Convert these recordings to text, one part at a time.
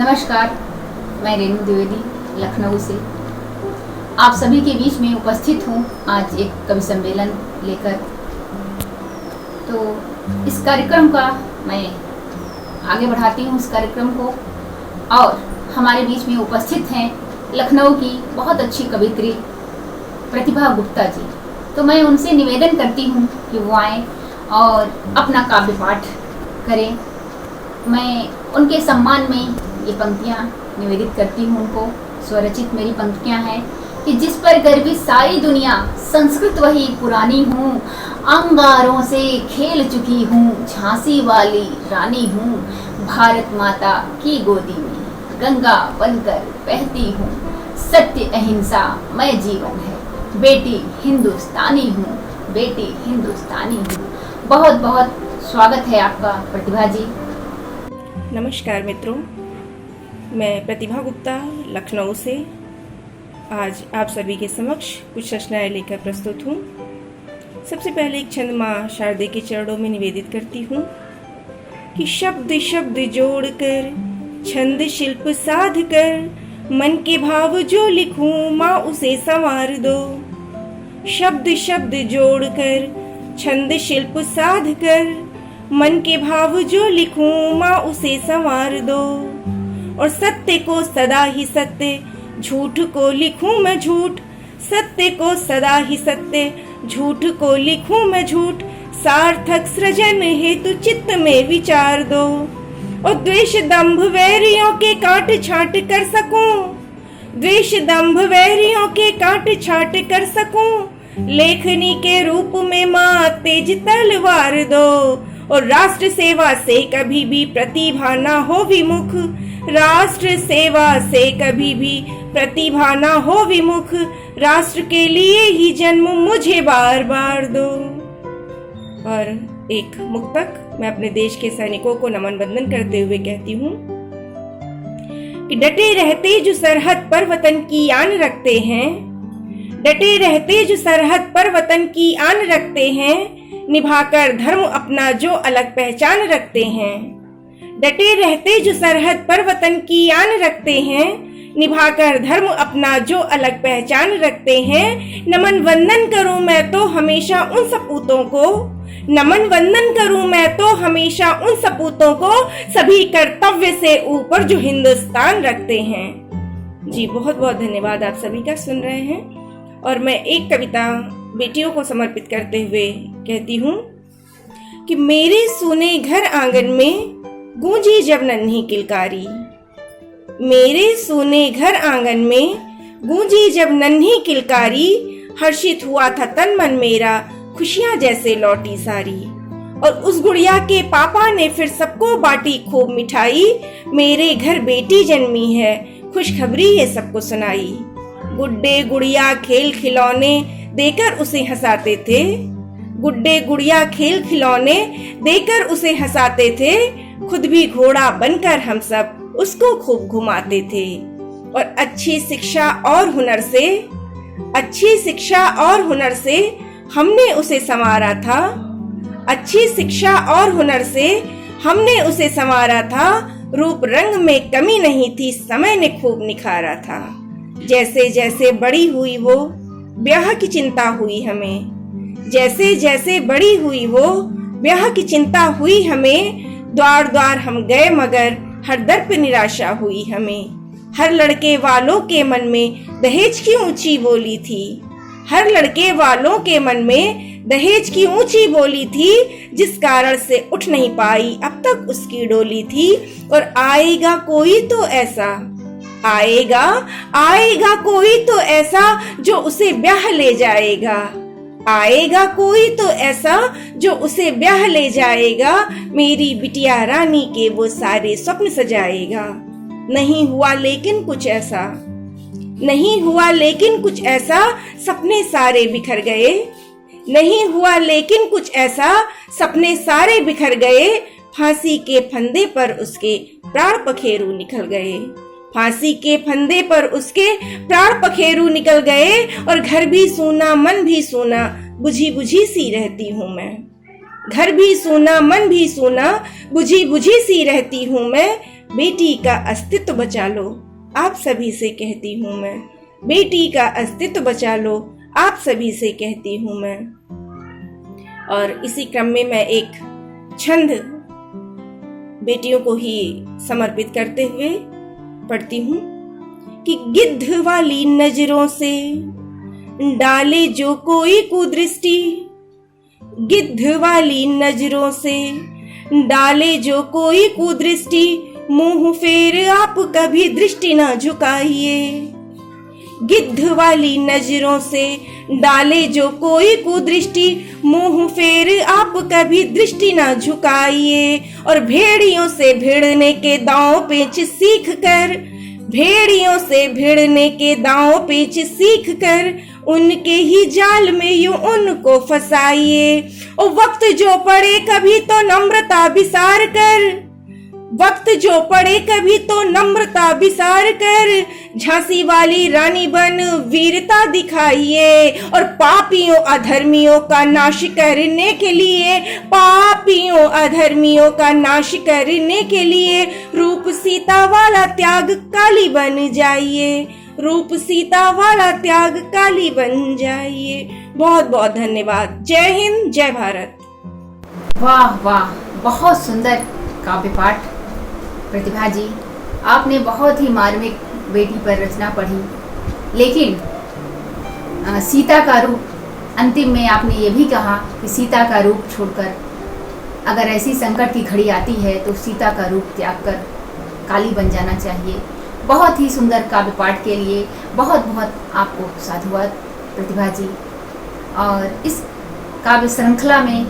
नमस्कार, मैं रेणु द्विवेदी लखनऊ से आप सभी के बीच में उपस्थित हूँ आज एक कवि सम्मेलन लेकर। तो इस कार्यक्रम का मैं आगे बढ़ाती हूँ इस कार्यक्रम को, और हमारे बीच में उपस्थित हैं लखनऊ की बहुत अच्छी कवियत्री प्रतिभा गुप्ता जी। तो मैं उनसे निवेदन करती हूँ कि वो आएँ और अपना काव्य पाठ करें। मैं उनके सम्मान में ये पंक्तियाँ निवेदित करती हूँ उनको। स्वरचित मेरी पंक्तियाँ हैं कि जिस पर गर्वी सारी दुनिया, संस्कृत वही पुरानी हूँ, अंगारों से खेल चुकी हूँ, झांसी वाली रानी हूँ, भारत माता की गोदी में गंगा बनकर बहती हूँ, सत्य अहिंसा मैं जीवन है, बेटी हिंदुस्तानी हूँ, बेटी हिंदुस्तानी हूँ। बहुत बहुत स्वागत है आपका प्रतिभा जी। नमस्कार मित्रों, मैं प्रतिभा गुप्ता लखनऊ से आज आप सभी के समक्ष कुछ रचनाएं लेकर प्रस्तुत हूँ। सबसे पहले एक छंद माँ शारदे के चरणों में निवेदित करती हूँ कि शब्द शब्द जोड़कर छंद शिल्प साध कर, मन के भाव जो लिखूं माँ उसे संवार दो। शब्द शब्द जोड़कर छंद शिल्प साध कर, मन के भाव जो लिखूं माँ उसे संवार दो। और सत्य को सदा ही सत्य, झूठ को लिखूं मैं झूठ, सत्य को सदा ही सत्य, झूठ को लिखूं मैं झूठ, सार्थक सृजन हेतु चित्त में विचार दो। और द्वेष दंभ वैरियों के काट छांट कर सकूं, द्वेष दंभ वैरियों के काट छांट कर सकूं, लेखनी के रूप में माँ तेज तलवार दो। और राष्ट्र सेवा से कभी भी प्रतिभा ना हो विमुख, राष्ट्र सेवा से कभी भी प्रतिभा ना हो विमुख, राष्ट्र के लिए ही जन्म मुझे बार बार दो। और एक मुक्तक मैं अपने देश के सैनिकों को नमन वंदन करते हुए कहती हूँ कि डटे रहते जो सरहद पर वतन की आन रखते हैं, डटे रहते जो सरहद पर वतन की आन रखते हैं, निभाकर धर्म अपना जो अलग पहचान रखते हैं। डटे रहते जो सरहद पर वतन की आन रखते हैं, निभाकर धर्म अपना जो अलग पहचान रखते हैं। नमन वंदन करूं मैं तो हमेशा उन सपूतों को, नमन वंदन करूं मैं तो हमेशा उन सपूतों को, सभी कर्तव्य से ऊपर जो हिंदुस्तान रखते हैं। जी बहुत बहुत धन्यवाद आप सभी का सुन रहे हैं। और मैं एक कविता बेटियों को समर्पित करते हुए कहती हूँ कि मेरे सोने घर आंगन में गूंजी जब नन्ही किलकारी, मेरे सोने घर आंगन में गूंजी जब नन्ही किलकारी, हर्षित हुआ था तन मन मेरा, खुशियां जैसे लौटी सारी। और उस गुड़िया के पापा ने फिर सबको बांटी खूब मिठाई, मेरे घर बेटी जन्मी है खुशखबरी ये सबको सुनाई। गुड्डे गुड़िया खेल खिलौने देकर उसे हंसाते थे, गुड्डे गुड़िया खेल खिलौने देकर उसे हंसाते थे, खुद भी घोड़ा बनकर हम सब उसको खूब घुमाते थे। और अच्छी शिक्षा और हुनर से, अच्छी शिक्षा और हुनर से हमने उसे संवारा था, अच्छी शिक्षा और हुनर से हमने उसे संवारा था, रूप रंग में कमी नहीं थी समय ने खूब निखारा था। जैसे जैसे बड़ी हुई वो ब्याह की चिंता हुई हमें, जैसे जैसे बड़ी हुई वो ब्याह की चिंता हुई हमें, द्वार द्वार हम गए मगर हर दर पे निराशा हुई हमें। हर लड़के वालों के मन में दहेज की ऊंची बोली थी, हर लड़के वालों के मन में दहेज की ऊंची बोली थी, जिस कारण से उठ नहीं पाई अब तक उसकी डोली थी। और आएगा कोई तो ऐसा, आएगा आएगा कोई तो ऐसा जो उसे ब्याह ले जाएगा, आएगा कोई तो ऐसा जो उसे ब्याह ले जाएगा, मेरी बिटिया रानी के वो सारे स्वप्न सजाएगा। नहीं हुआ लेकिन कुछ ऐसा, नहीं हुआ लेकिन कुछ ऐसा, सपने सारे बिखर गए, नहीं हुआ लेकिन कुछ ऐसा, सपने सारे बिखर गए, फांसी के फंदे पर उसके प्राण पखेरु निकल गए, फांसी के फंदे पर उसके प्राण पखेरु निकल गए। और घर भी सूना मन भी सूना, बुझी बुझी सी रहती हूँ मैं, घर भी सूना मन भी सूना, बुझी बुझी सी रहती हूँ मैं, बेटी का अस्तित्व बचा लो, आप सभी से कहती हूँ मैं। बेटी का अस्तित्व बचा लो, आप सभी से कहती हूँ मैं। और इसी क्रम में मैं एक छंद बेटियों को ही समर्पित करते हुए पढ़ती हूँ कि गिद्ध वाली नजरों से डाले जो कोई कुदृष्टि, गिद्ध वाली नजरों से डाले जो कोई कुदृष्टि, मुंह फेर आप कभी दृष्टि न झुकाइए। गिद्ध वाली नजरों से डाले जो कोई कुदृष्टि, मुंह फेर आप कभी दृष्टि न झुकाइए। और भेड़ियों से भिड़ने के दांव पेच सीख कर, भेड़ियों से भिड़ने के दांव पेच सीख कर, उनके ही जाल में यूं उनको फंसाइए। और वक्त जो पड़े कभी तो नम्रता बिसार कर, वक्त जो पड़े कभी तो नम्रता बिसार कर, झांसी वाली रानी बन वीरता दिखाइए। और पापियों अधर्मियों का नाश करने के लिए, पापियों अधर्मियों का नाश करने के लिए, रूप सीता वाला त्याग काली बन जाइए, रूप सीता वाला त्याग काली बन जाइए। बहुत बहुत धन्यवाद। जय हिंद, जय भारत। वाह वाह, बहुत सुंदर काव्य पाठ प्रतिभा जी। आपने बहुत ही मार्मिक बेटी पर रचना पढ़ी, लेकिन सीता का रूप अंतिम में आपने ये भी कहा कि सीता का रूप छोड़कर अगर ऐसी संकट की घड़ी आती है तो सीता का रूप त्याग कर काली बन जाना चाहिए। बहुत ही सुंदर काव्य पाठ के लिए बहुत बहुत आपको साधुवाद प्रतिभा जी। और इस काव्य श्रृंखला में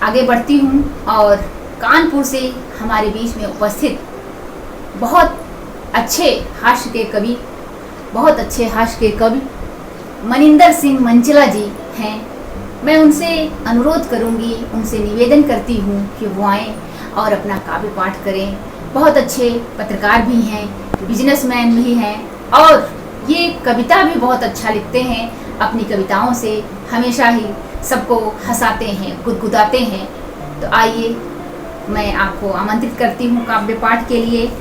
आगे बढ़ती हूँ और कानपुर से हमारे बीच में उपस्थित बहुत अच्छे हास्य के कवि, बहुत अच्छे हास्य के कवि मनिंदर सिंह मंचला जी हैं। मैं उनसे अनुरोध करूंगी, उनसे निवेदन करती हूँ कि वो आएँ और अपना काव्य पाठ करें। बहुत अच्छे पत्रकार भी हैं, बिजनेसमैन भी हैं और ये कविता भी बहुत अच्छा लिखते हैं। अपनी कविताओं से हमेशा ही सबको हंसाते हैं, गुदगुदाते हैं। तो आइए, मैं आपको आमंत्रित करती हूँ काव्य पाठ के लिए।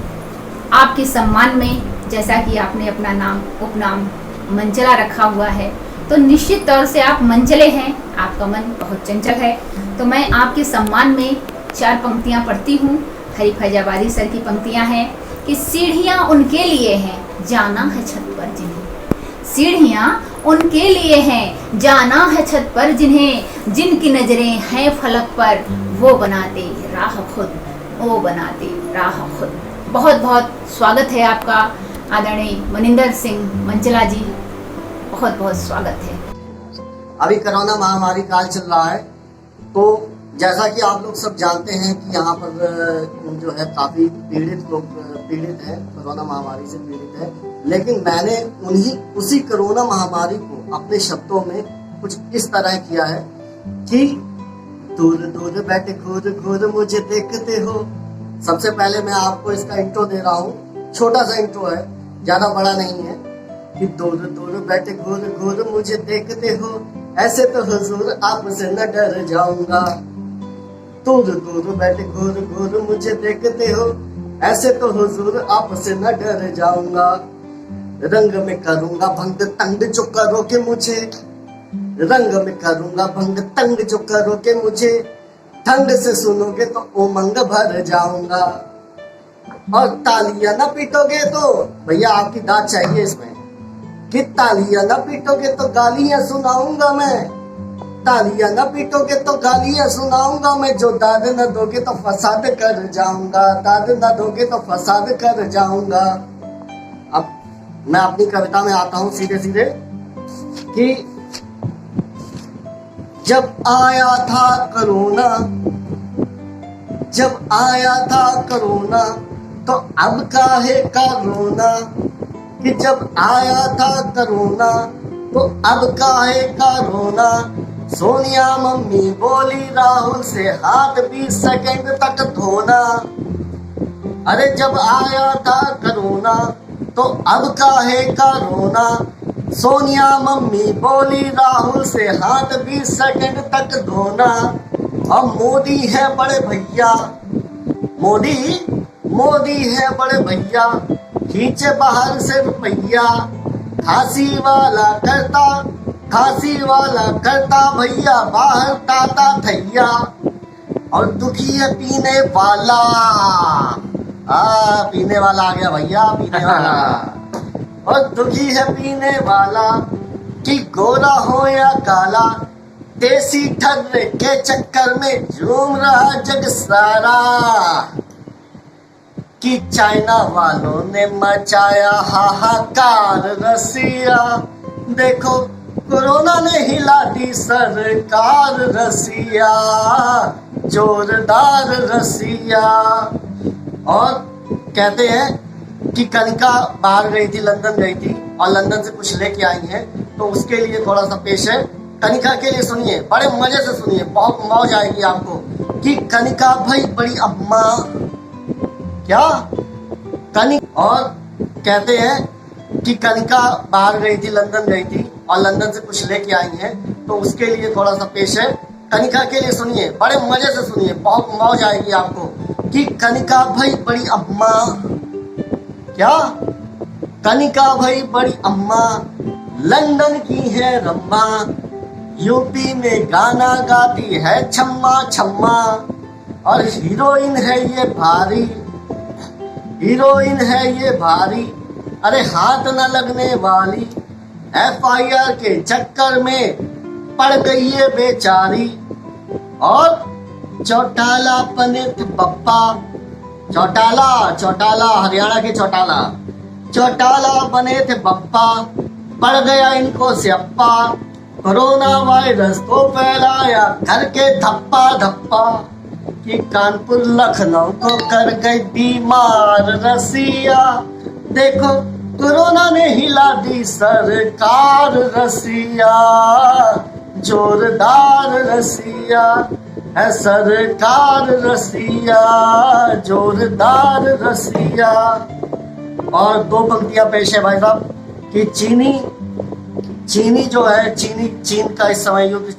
आपके सम्मान में, जैसा कि आपने अपना नाम उपनाम मंचला रखा हुआ है, तो निश्चित तौर से आप मंचले हैं, आपका मन बहुत चंचल है। तो मैं आपके सम्मान में 4 पंक्तियाँ पढ़ती हूँ। हरी फैजाबादी सर की पंक्तियाँ हैं कि सीढ़ियाँ उनके लिए हैं, जाना है छत पर जिन्हें, सीढ़ियाँ उनके लिए हैं, जाना है छत पर जिन्हें, जिनकी नजरें हैं फलक पर, वो बनाते राह खुद, वो बनाते राह खुद। बहुत बहुत स्वागत है आपका आदरणीय मनिंदर सिंह मंचला जी, बहुत बहुत स्वागत है। अभी कोरोना महामारी काल चल रहा है, तो जैसा कि आप लोग सब जानते हैं कि यहाँ पर जो है काफी पीड़ित हैं, कोरोना महामारी से पीड़ित है। लेकिन मैंने उसी कोरोना महामारी को अपने शब्दों में कुछ इस तरह किया है कि दूर दूर बैठे घूर घूर मुझे देखते हो। सबसे पहले मैं आपको इसका इंट्रो दे रहा हूँ, छोटा सा इंट्रो है, ज्यादा बड़ा नहीं है। कि दूर दूर बैठे घूर घूर मुझे देखते हो, ऐसे तो हुजूर आपसे न डर जाऊंगा। दूर दूर बैठे घूर घूर मुझे देखते हो, ऐसे तो हुजूर आपसे न डर जाऊंगा। रंग में करूंगा भंग तंग जो करोगे मुझे, रंग में करूंगा भंग तंग जो करोगे मुझे, ठंड से सुनोगे तो उमंग भर जाऊंगा। और तालियां ना पीटोगे तो भैया आपकी दाद चाहिए इसमें, कि तालियां ना पीटोगे तो गालियां सुनाऊंगा मैं, तालियां ना पीटोगे तो गालियां सुनाऊंगा मैं। जो दाद न दोगे तो फसाद कर जाऊंगा, दाद न दोगे तो फसाद कर जाऊंगा। अब मैं अपनी कविता में आता हूँ सीधे सीधे कि जब आया था कोरोना, जब आया था कोरोना तो अब काहे का रोना, कि जब आया था कोरोना तो अब काहे का रोना। सोनिया मम्मी बोली राहुल से हाथ 20 सेकंड तक धोना। अरे जब आया था कोरोना तो अब काहे का रोना, सोनिया मम्मी बोली राहुल से हाथ 20 सेकंड तक धोना। और मोदी है बड़े भैया, मोदी है बड़े भैया, खींचे बाहर से रुपैया, खांसी वाला करता भैया, बाहर ताता थैया, और दुखी है पीने वाला। पीने वाला आ गया भैया, पीने वाला। और दुखी है पीने वाला, कि गोरा हो या काला, देसी ठग के चक्कर में झूम रहा जग सारा। कि चाइना वालों ने मचाया हाहाकार रसिया, देखो कोरोना ने हिला दी सरकार रसिया, जोरदार रसिया। और कहते हैं कि कनिका बाहर गई थी, लंदन गई थी, और लंदन से कुछ लेके आई है, तो उसके लिए थोड़ा सा पेश है। कनिका के लिए सुनिए, बड़े मजे से सुनिए, बहुत मौज आएगी आपको। कि कनिका भाई बड़ी अम्मा, क्या और कहते हैं कि कनिका बाहर गई थी, लंदन गई थी, और लंदन से कुछ लेके आई है, तो उसके लिए थोड़ा सा पेश है। कनिका के लिए सुनिए, बड़े मजे से सुनिए, बहुत मौज आएगी आपको। कि कनिका भाई बड़ी अम्मा, क्या कनिका भाई बड़ी अम्मा, लंदन की है रम्मा, यूपी में गाना गाती है छम्मा छम्मा, और हीरोइन है ये भारी, अरे हाथ न लगने वाली, FIR के चक्कर में पड़ गई है बेचारी। और चौटाला पनित बप्पा, चौटाला हरियाणा के चौटाला बने थे बप्पा, पड़ गया इनको स्यप्पा, कोरोना वायरस को फैलाया करके धप्पा धप्पा। कि कानपुर लखनऊ को कर गई बीमार रसिया, देखो कोरोना ने हिला दी सरकार रसिया, जोरदार रसिया है सरकार रसिया, जोरदार रसिया। और दो पंक्तियां पेश है भाई साहब कि चीनी जो है, चीन का इस समय युद्ध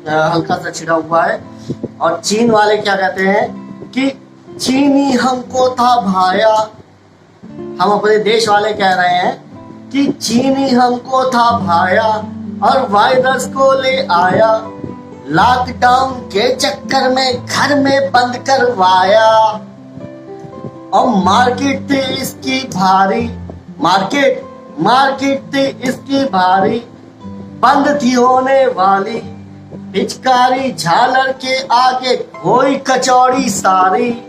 हल्का सा छिड़ा हुआ है, और चीन वाले क्या कहते हैं कि चीनी हमको था भाया, हम अपने देश वाले कह रहे हैं कि चीनी हमको था भाया, और वायरस को ले आया, लॉकडाउन के चक्कर में घर में बंद करवाया, और मार्केट थी इसकी भारी, मार्केट थी इसकी भारी, बंद थी होने वाली, पिचकारी झालर के आगे कोई कचौड़ी सारी।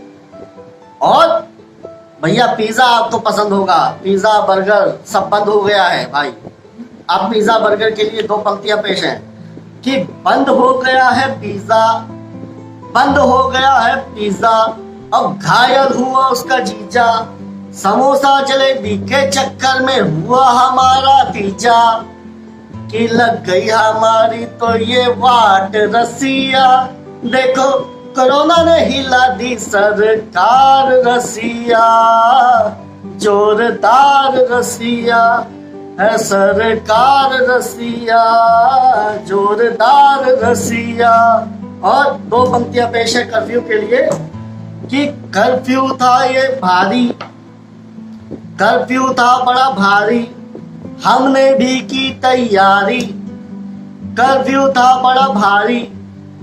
और भैया पिज्जा आपको पसंद होगा, पिज्जा बर्गर सब बंद हो गया है भाई। अब पिज्जा बर्गर के लिए दो पंक्तियां पेश हैं कि बंद हो गया है पिज्जा, अब घायल हुआ उसका जीजा, समोसा जलेबी के चक्कर में हुआ हमारा तीजा, कि लग गई हमारी तो ये वाट रसिया, देखो कोरोना ने हिला दी सरकार रसिया, जोरदार रसिया है सरकार रसिया, जोरदार रसिया। और दो पंक्तियां पेश है कर्फ्यू के लिए कि कर्फ्यू था बड़ा भारी, हमने भी की तैयारी, कर्फ्यू था बड़ा भारी।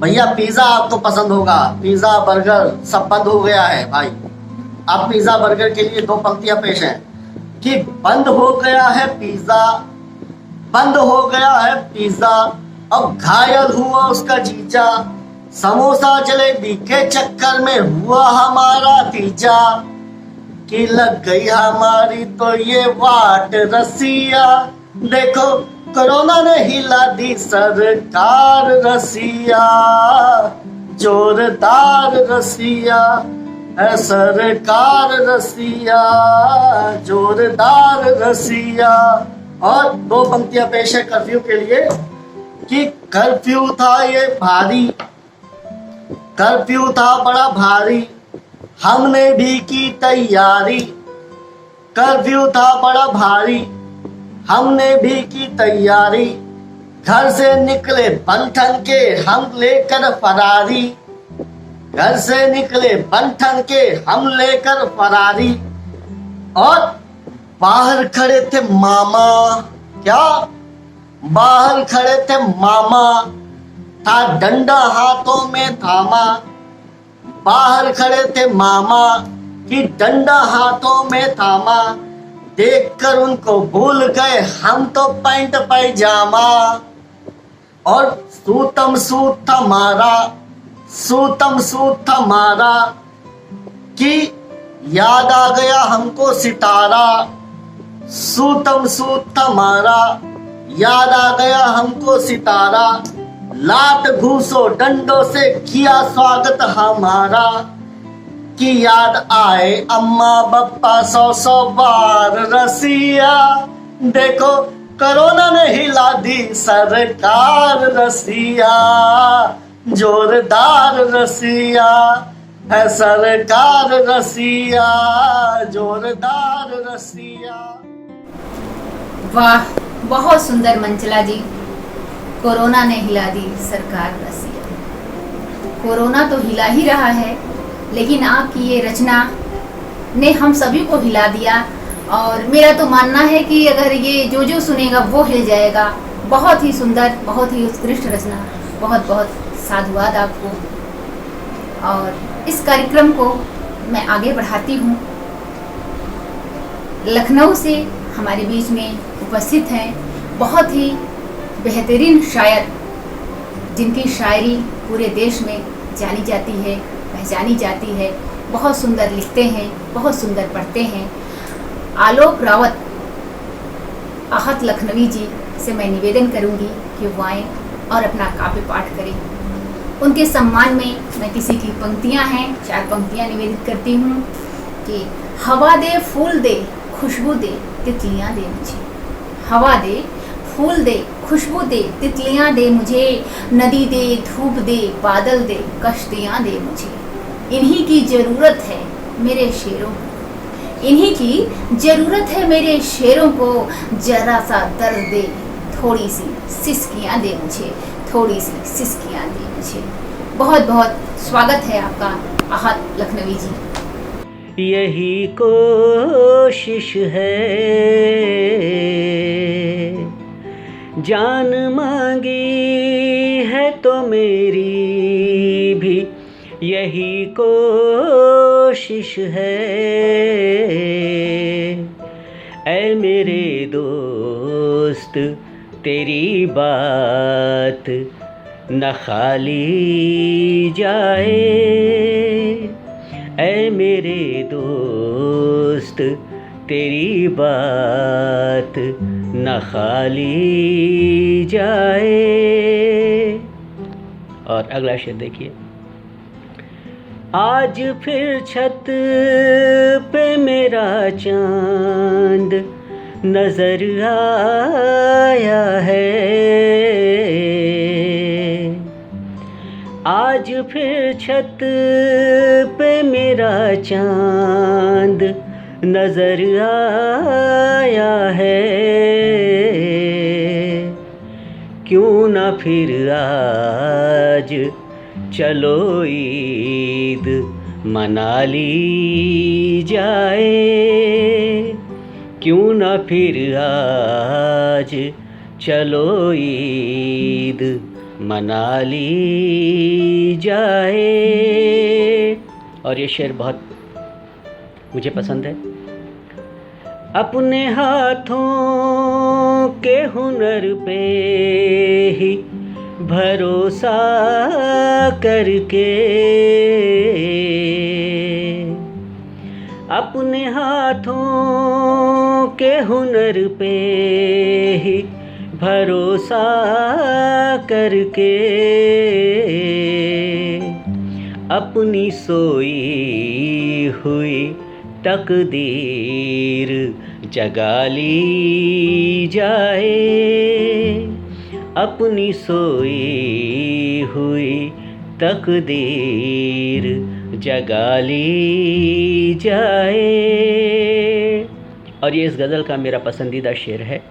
भैया पिज्जा आपको पसंद होगा, पिज्जा बर्गर सब बंद हो गया है भाई। अब पिज्जा बर्गर के लिए दो पंक्तियां पेश हैं कि बंद हो गया है पिज्जा, अब घायल हुआ उसका जीजा, समोसा जलेबी के चक्कर में हुआ हमारा तीजा, कि लग गई हमारी तो ये वाट रसिया, देखो कोरोना ने हिला दी सरकार रसिया, जोरदार रसिया है सरकार रसिया, जोरदार रसिया। और दो पंक्तियां पेश है कर्फ्यू के लिए कि कर्फ्यू था बड़ा भारी, हमने भी की तैयारी, कर्फ्यू था बड़ा भारी, हमने भी की तैयारी, घर से निकले बंधन के हम लेकर फरारी, घर से निकले बंठन के हम लेकर फरारी, और बाहर खड़े थे मामा। क्या? बाहर खड़े थे मामा, था डंडा हाथों में थामा। बाहर खड़े थे मामा कि डंडा हाथों में थामा। देखकर उनको भूल गए हम तो पैंट पैजामा। और सूतम सूत था मारा, सूतम सूत था मारा, कि याद आ गया हमको सितारा। सूतम सूत था मारा, याद आ गया हमको सितारा। लात घूसो डंडों से किया स्वागत हमारा, कि याद आए अम्मा बप्पा 100 बार रसिया। देखो कोरोना ने हिला दी सरकार रसिया, जोरदार रसिया है सरकार रसिया, जोरदार रसिया। वाह, बहुत सुंदर मंचला जी। कोरोना ने हिला दी सरकार रसिया। कोरोना तो हिला ही रहा है, लेकिन आपकी ये रचना ने हम सभी को हिला दिया। और मेरा तो मानना है कि अगर ये जो सुनेगा वो हिल जाएगा। बहुत ही सुंदर, बहुत ही उत्कृष्ट रचना। बहुत बहुत साधुवाद आपको। और इस कार्यक्रम को मैं आगे बढ़ाती हूँ। लखनऊ से हमारे बीच में उपस्थित हैं बहुत ही बेहतरीन शायर, जिनकी शायरी पूरे देश में जानी जाती है, पहचानी जाती है। बहुत सुंदर लिखते हैं, बहुत सुंदर पढ़ते हैं। आलोक रावत आहत लखनवी जी से मैं निवेदन करूंगी कि वो आएँ और अपना काव्य पाठ करें। उनके सम्मान में मैं किसी की पंक्तियां हैं, 4 पंक्तियां निवेदित करती हूँ कि हवा दे फूल दे खुशबू दे तितलियां दे मुझे। हवा दे फूल दे खुशबू दे तितलियां दे मुझे। नदी दे धूप दे बादल दे कश्तियां दे मुझे। इन्हीं की ज़रूरत है मेरे शेरों को, इन्हीं की ज़रूरत है मेरे शेरों को। जरा सा दर्द दे थोड़ी सी सिसकियां दे मुझे, थोड़ी सी सिसकियां दे मुझे। बहुत बहुत स्वागत है आपका आहत लखनवी जी। यही कोशिश है जान मांगी है तो मेरी भी, यही कोशिश है ऐ मेरे दोस्त तेरी बात न खाली जाए। ऐ मेरे दोस्त तेरी बात न खाली जाए। और अगला शेर देखिए। आज फिर छत पे मेरा चांद नजर आया है। आज फिर छत पे मेरा चांद नजर आया है। क्यों ना फिर आज चलो ईद मना ली जाए। क्यों ना फिर आज चलो ईद मना ली जाए। और ये शेर बहुत मुझे पसंद है। अपने हाथों के हुनर पे ही भरोसा करके, अपने हाथों के हुनर पे ही भरोसा करके, अपनी सोई हुई तकदीर जगा ली जाए। अपनी सोई हुई तकदीर जगा ली जाए। और ये इस गज़ल का मेरा पसंदीदा शेर है।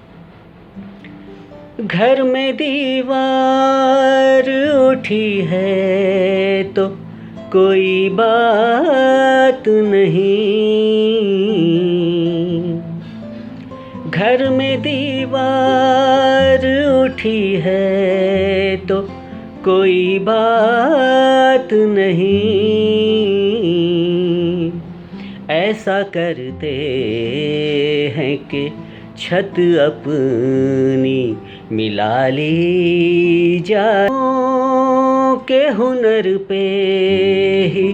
घर में दीवार उठी है तो कोई बात नहीं। घर में दीवार उठी है तो कोई बात नहीं। ऐसा करते हैं कि छत अपनी मिला ली जाए, के हुनर पे ही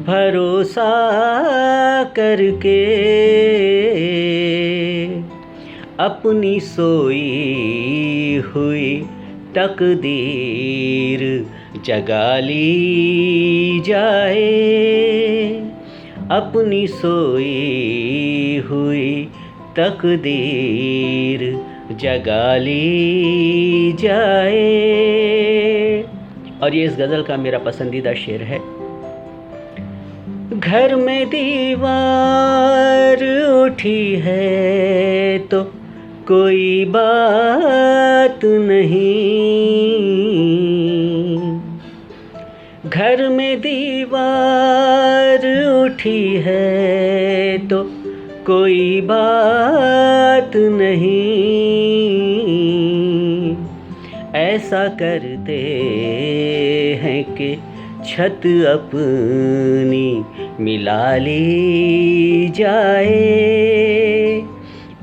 भरोसा करके अपनी सोई हुई तकदीर जगा ली जाए। अपनी सोई हुई तकदीर जगा ली जाए। और ये इस गज़ल का मेरा पसंदीदा शेर है। घर में दीवार उठी है तो कोई बात नहीं। घर में दीवार उठी है तो कोई बात नहीं। ऐसा करते हैं कि छत अपनी मिला ली जाए।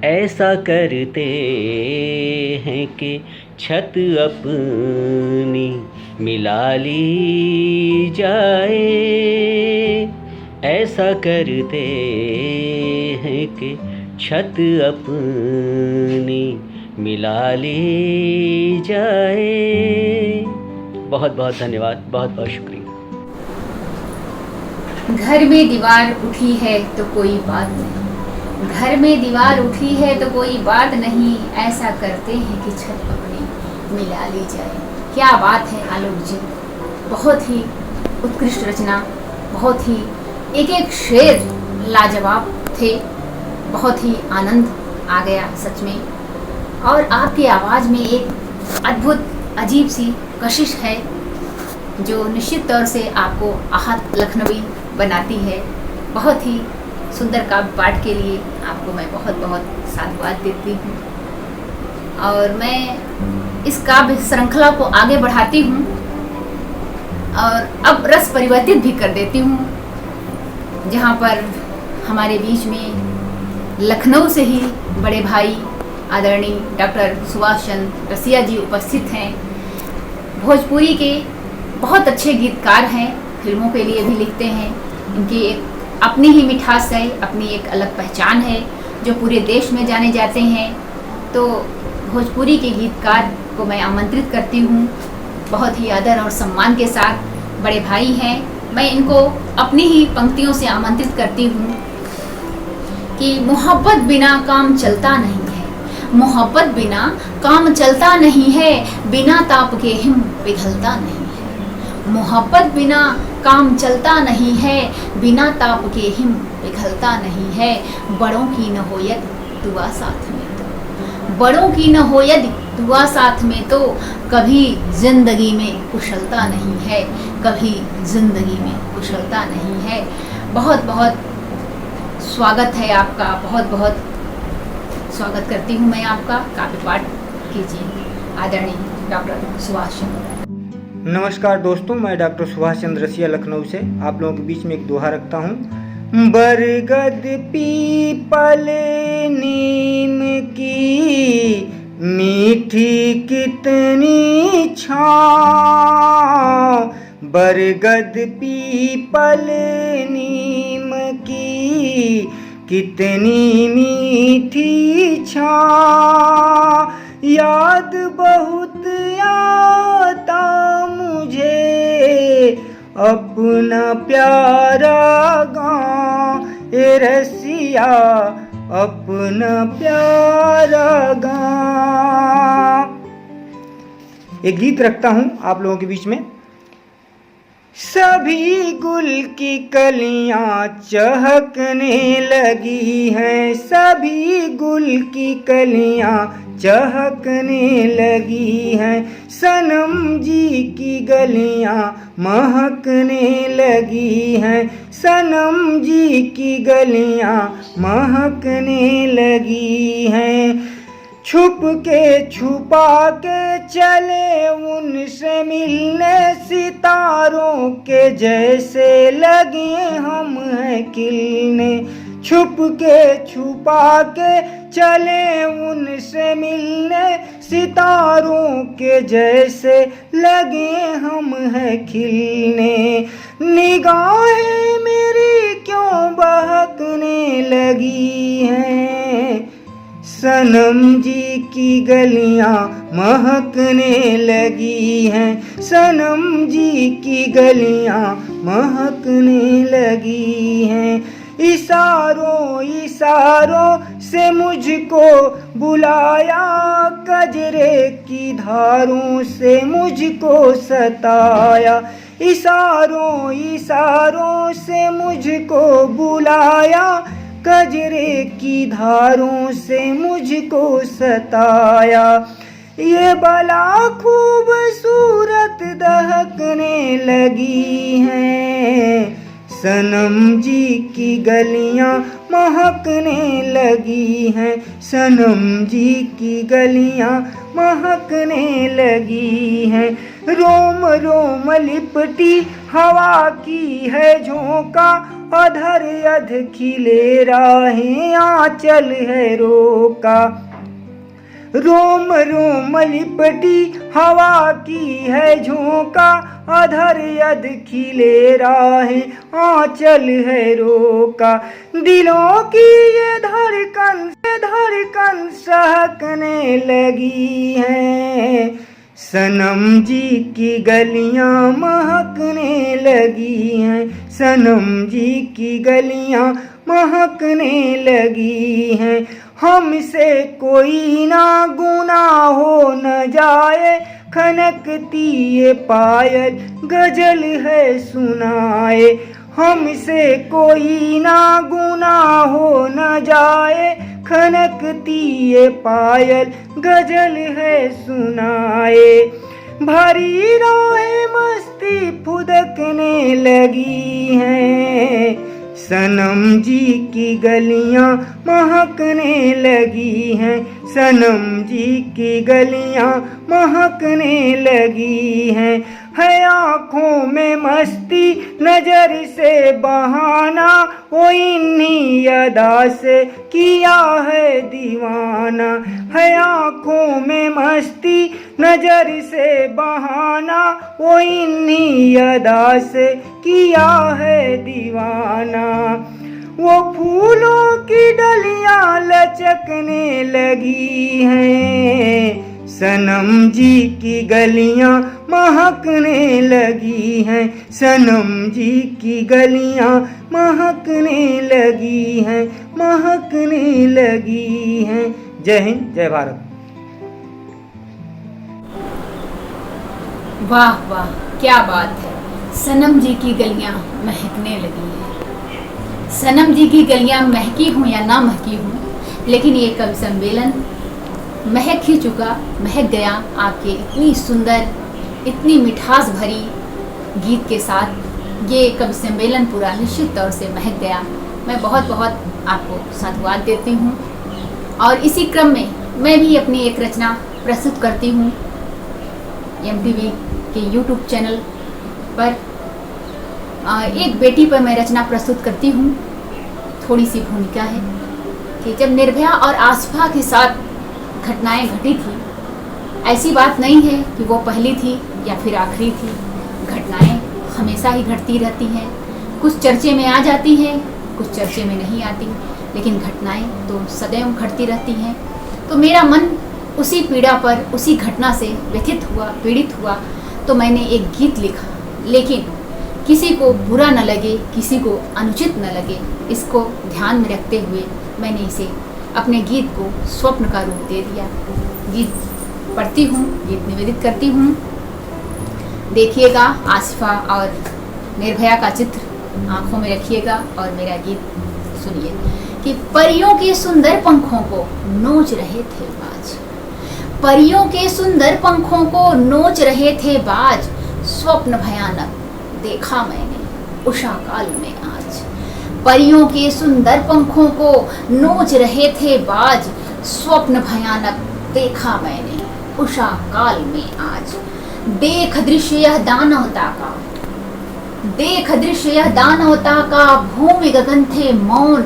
ऐसा करते हैं कि छत अपनी मिला ली जाए। ऐसा करते हैं कि छत अपनी मिला ली जाए। बहुत बहुत धन्यवाद, बहुत बहुत शुक्रिया। घर में दीवार उठी है तो कोई बात नहीं। घर में दीवार उठी है तो कोई बात नहीं। ऐसा करते हैं कि छत अपनी मिला ली जाए। क्या बात है आलोक जी, बहुत ही उत्कृष्ट रचना, बहुत ही एक एक शेर लाजवाब थे। बहुत ही आनंद आ गया सच में। और आपकी आवाज़ में एक अद्भुत अजीब सी कशिश है जो निश्चित तौर से आपको आहत लखनवी बनाती है। बहुत ही सुंदर काव्य पाठ के लिए आपको मैं बहुत बहुत साधुवाद देती हूँ। और मैं इस काव्य श्रृंखला को आगे बढ़ाती हूँ और अब रस परिवर्तित भी कर देती हूँ, जहाँ पर हमारे बीच में लखनऊ से ही बड़े भाई आदरणीय डॉक्टर सुभाष चंद्र रसिया जी उपस्थित हैं। भोजपुरी के बहुत अच्छे गीतकार हैं, फिल्मों के लिए भी लिखते हैं। इनकी एक अपनी ही मिठास है, अपनी एक अलग पहचान है जो पूरे देश में जाने जाते हैं। तो भोजपुरी के गीतकार को मैं आमंत्रित करती हूँ बहुत ही आदर और सम्मान के साथ। बड़े भाई हैं, मैं इनको अपनी ही पंक्तियों से आमंत्रित करती हूँ कि मोहब्बत बिना काम चलता नहीं है। मोहब्बत बिना काम चलता नहीं है, बिना ताप के हिम पिघलता नहीं है। मोहब्बत बिना काम चलता नहीं है, बिना ताप के हिम पिघलता नहीं है। बड़ों की न हो यदि दुआ साथ में तो, बड़ों की न हो यदि दुआ साथ में तो कभी जिंदगी में कुशलता नहीं है, कभी जिंदगी में कुशलता नहीं है। बहुत बहुत स्वागत है आपका, बहुत बहुत स्वागत करती हूँ मैं आपका। काव्य पाठ कीजिए आदरणीय डॉक्टर सुभाष चंद्र। नमस्कार दोस्तों, मैं डॉक्टर सुभाष चंद्र रसिया लखनऊ से आप लोगों के बीच में एक दोहा रखता हूँ। बरगद पीपल नीम की मीठी कितनी छाँव, बरगद पीपल नीम की कितनी मीठी छाँव। याद बहुत आता मुझे अपना प्यारा गाँव, ए रसिया अपना प्यारा गाँव। एक गीत रखता हूँ आप लोगों के बीच में। सभी गुल की कलियां चहकने लगी हैं, सभी गुल की कलियां चहकने लगी हैं, सनम जी की गलियां महकने लगी हैं, सनम जी की गलियां महकने लगी हैं। छुप के छुपा के चले उनसे मिलने, सितारों के जैसे लगे हम हैं खिलने। छुप के छुपा के चले उनसे मिलने, सितारों के जैसे लगे हम हैं खिलने। निगाहें मेरी क्यों बहकने लगी हैं, सनम जी की गलियां महकने लगी हैं, सनम जी की गलियां महकने लगी हैं। इशारों इशारों से मुझको बुलाया, कजरे की धारों से मुझको सताया। इशारों इशारों से मुझको बुलाया, कजरे की धारों से मुझको सताया। ये बला खूबसूरत दहकने लगी हैं, सनम जी की गलियां महकने लगी हैं, सनम जी की गलियां महकने लगी हैं। रोम रोम लिपटी हवा की है झोंका, अधर अध खिले राहें आंचल है रोका। रोम रोम लिपटी हवा की है झोंका, अधर अध खिले राहें आंचल है रोका। दिलों की ये धड़कन सहकने लगी है, सनम जी की गलियां महकने लगी हैं, सनम जी की गलियां महकने लगी हैं। हमसे कोई ना गुनाह हो न जाए, खनकती ये पायल गजल है सुनाए। हमसे कोई ना गुनाह हो न जाए, खनकती ये पायल गजल है सुनाए। भरी राहें मस्ती फुदकने लगी हैं, सनम जी की गलियां महकने लगी हैं, सनम जी की गलियां महकने लगी हैं। है आँखों में मस्ती नजर से बहाना, वो इन्हीं अदा से किया है दीवाना। है आँखों में मस्ती नजर से बहाना, वो इन्हीं अदा से किया है दीवाना। वो फूलों की डलियां लचकने लगी हैं, सनम जी की गलियां महकने लगी हैं, सनम जी की गलियां महकने लगी हैं, महकने लगी हैं। जय हिंद, जय भारत। वाह वाह, क्या बात है। सनम जी की गलियां महकने लगी हैं। सनम जी की गलियां महकी हूँ या ना महकी हूँ, लेकिन ये कवि सम्मेलन महक ही चुका, महक गया आपके इतनी सुंदर, इतनी मिठास भरी गीत के साथ। ये कवि सम्मेलन पूरा निश्चित तौर से महक गया। मैं बहुत बहुत आपको साधुवाद देती हूँ। और इसी क्रम में मैं भी अपनी एक रचना प्रस्तुत करती हूँ MTV के YouTube चैनल पर। एक बेटी पर मैं रचना प्रस्तुत करती हूँ। थोड़ी सी भूमिका है कि जब निर्भया और आसफा के साथ घटनाएं घटी थी, ऐसी बात नहीं है कि वो पहली थी या फिर आखिरी थी। घटनाएं हमेशा ही घटती रहती हैं, कुछ चर्चे में आ जाती हैं, कुछ चर्चे में नहीं आती, लेकिन घटनाएं तो सदैव घटती रहती हैं। तो मेरा मन उसी पीड़ा पर, उसी घटना से व्यथित हुआ, पीड़ित हुआ, तो मैंने एक गीत लिखा। लेकिन किसी को बुरा न लगे, किसी को अनुचित न लगे, इसको ध्यान में रखते हुए मैंने इसे, अपने गीत को स्वप्न का रूप दे दिया। गीत पढ़ती हूँ, गीत निवेदित करती हूँ। देखिएगा आसिफा और निर्भया का चित्र आंखों में रखिएगा और मेरा गीत सुनिए कि परियों के सुंदर पंखों को नोच रहे थे बाज, परियों के सुंदर पंखों को नोच रहे थे बाज, स्वप्न भयानक देखा मैंने उषा काल में आज। परियों के सुंदर पंखों को नोच रहे थे बाज, स्वप्न भयानक देखा मैंने उषा काल में आज। देख दृश्य यह दानवता का, देख दृश्य यह दानवता का, भूमि गगन थे मौन,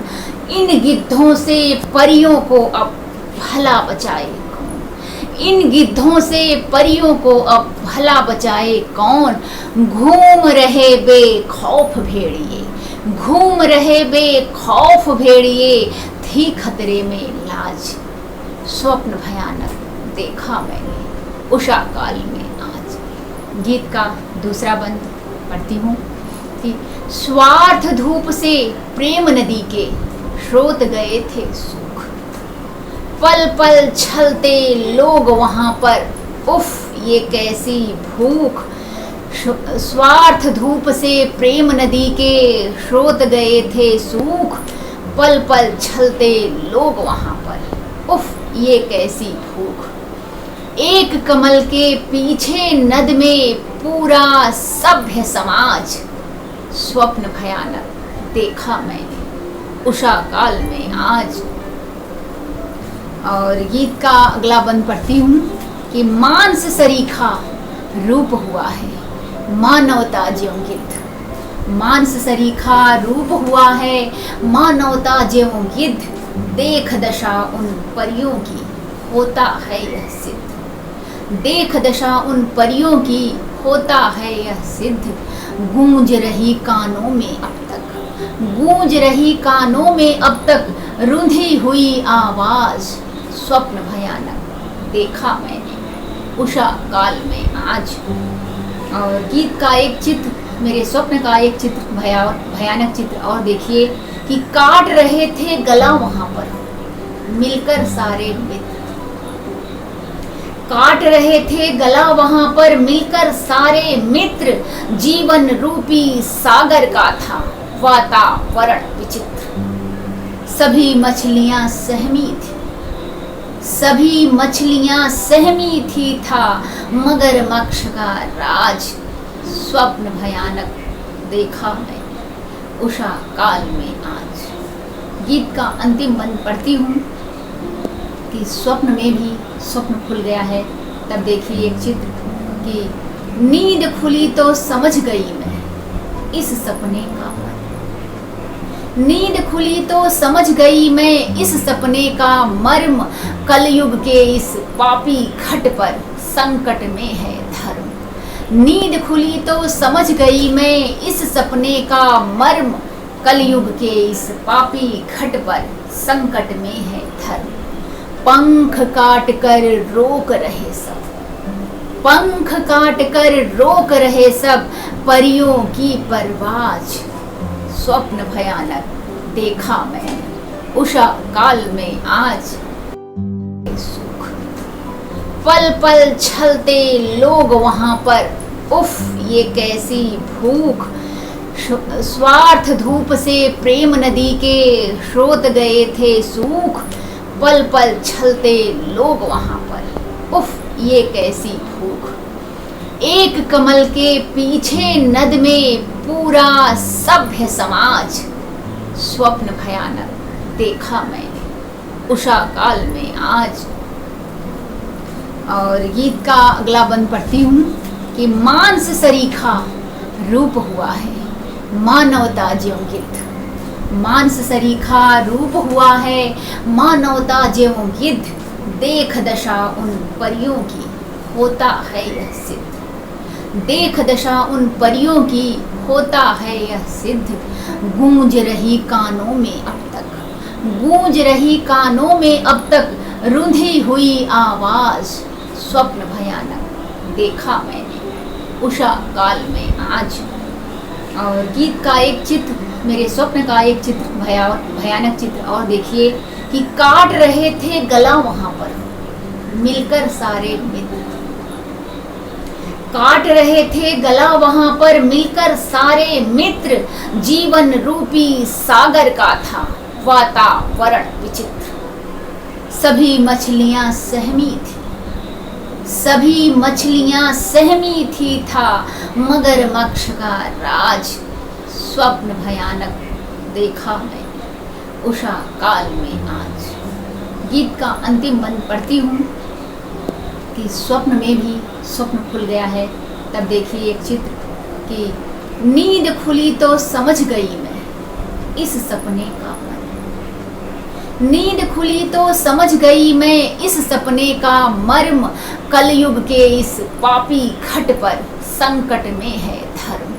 इन गिद्धों से परियों को अब भला बचाए कौन, इन गिद्धों से परियों को अब भला बचाए कौन। घूम रहे बेखौफ भेड़िए, घूम रहे बेखौफ भेड़िए, थी खतरे में लाज, स्वप्न भयानक देखा मैंने उषा काल में आज। गीत का दूसरा बंद पढ़ती हूँ कि स्वार्थ धूप से प्रेम नदी के स्रोत गए थे सुख, पल पल छलते लोग वहां पर, उफ ये कैसी भूख। स्वार्थ धूप से प्रेम नदी के स्रोत गए थे सूख, पल पल छलते लोग वहां पर, उफ ये कैसी भूख। एक कमल के पीछे नद में पूरा सभ्य समाज, स्वप्न भयानक देखा मैंने उषा काल में आज। और गीत का अगला बंद पढ़ती हूँ कि मांस सरीखा रूप हुआ है मानवता ज्यों गिद्ध, मांस सरीखा रूप हुआ है मानवता ज्यों गिद्ध, देख दशा उन परियों की होता है यह सिद्ध, देख दशा उन परियों की होता है यह सिद्ध। गूंज रही कानों में अब तक, गूंज रही कानों में अब तक, रुंधी हुई आवाज, स्वप्न भयानक देखा मैंने उषा काल में आज। और गीत का एक चित्र, मेरे स्वप्न का एक चित्र, भयानक चित्र और देखिए कि काट रहे थे गला वहां पर मिलकर सारे मित्र, काट रहे थे गला वहां पर मिलकर सारे मित्र, जीवन रूपी सागर का था वातावरण विचित्र। सभी मछलियां सहमी थी, सभी मछलियां सहमी थी था मगरमच्छ का राज, स्वप्न भयानक देखा मैंने उषा काल में आज। गीत का अंतिम बंद पढ़ती हूँ कि स्वप्न में भी स्वप्न खुल गया है। तब देखिए एक चित्र कि नींद खुली तो समझ गई मैं इस सपने का मर्म, नींद खुली तो समझ गई मैं इस सपने का मर्म, कलयुग के इस पापी घट पर संकट में है धर्म। नींद खुली तो समझ गई मैं इस सपने का मर्म, कलयुग के इस पापी घट पर संकट में है धर्म। पंख काट कर रोक रहे सब, पंख काट कर रोक रहे सब, परियों की परवाज, स्वप्न भयानक देखा मैंने उषा काल में आज। सुख पल पल छलते लोग वहां पर, उफ ये कैसी भूख। स्वार्थ धूप से प्रेम नदी के स्रोत गए थे सूख, पल पल छलते लोग वहां पर, उफ ये कैसी भूख। एक कमल के पीछे नद में पूरा सभ्य समाज, स्वप्न भयानक देखा मैंने उषा काल में आज। और गीत का अगला बंद पढ़ती हूँ कि मांस सरीखा रूप हुआ है मानवता ज्यों गिद्ध, मांस सरीखा रूप हुआ है मानवता ज्यों गिद्ध, देख दशा उन परियों की होता है यह सिद्ध, देख दशा उन परियों की होता है यह सिद्ध। गूंज रही कानों में अब तक, गूंज रही कानों में अब तक, रुंधी हुई आवाज, स्वप्न भयानक देखा मैंने उषा काल में आज। और गीत का एक चित्र, मेरे स्वप्न का एक चित्र, भयानक चित्र और देखिए कि काट रहे थे गला वहां पर मिलकर सारे मित्र, काट रहे थे गला वहां पर मिलकर सारे मित्र, जीवन रूपी सागर का था वातावरण विचित्र। सभी मछलियां सहमी थी, सभी मछलियां सहमी थी, था मगरमच्छ का राज स्वप्न भयानक देखा मैं उषा काल में आज। गीत का अंतिम बंद पढ़ती हूँ कि स्वप्न में भी स्वप्न खुल गया है। तब देखिए एक चित्र कि नींद खुली तो समझ गई मैं इस सपने का मर्म। नींद खुली तो समझ गई मैं इस सपने का मर्म। कलयुग के इस पापी घट पर संकट में है धर्म।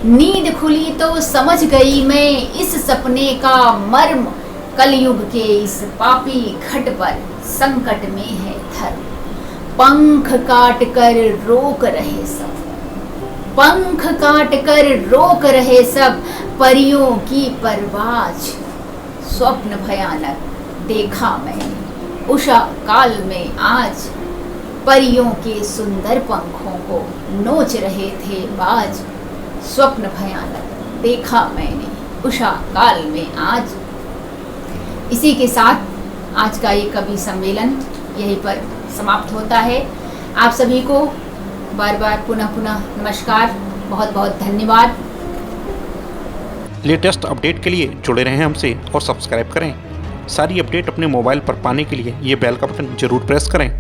नींद खुली तो समझ गई मैं इस सपने का मर्म। कलयुग के इस पापी घट पर संकट में है धर्म। पंख काट कर रोक रहे सब, पंख काट कर रोक रहे सब, परियों की परवाज स्वप्न भयानक देखा मैंने उषा काल में आज। परियों के सुंदर पंखों को नोच रहे थे बाज, स्वप्न भयानक देखा मैंने उषा काल में आज। इसी के साथ आज का ये कवि सम्मेलन यहीं पर समाप्त होता है। आप सभी को बार बार पुनः नमस्कार, बहुत बहुत धन्यवाद। लेटेस्ट अपडेट के लिए जुड़े रहें हमसे और सब्सक्राइब करें। सारी अपडेट अपने मोबाइल पर पाने के लिए ये बेल का बटन जरूर प्रेस करें।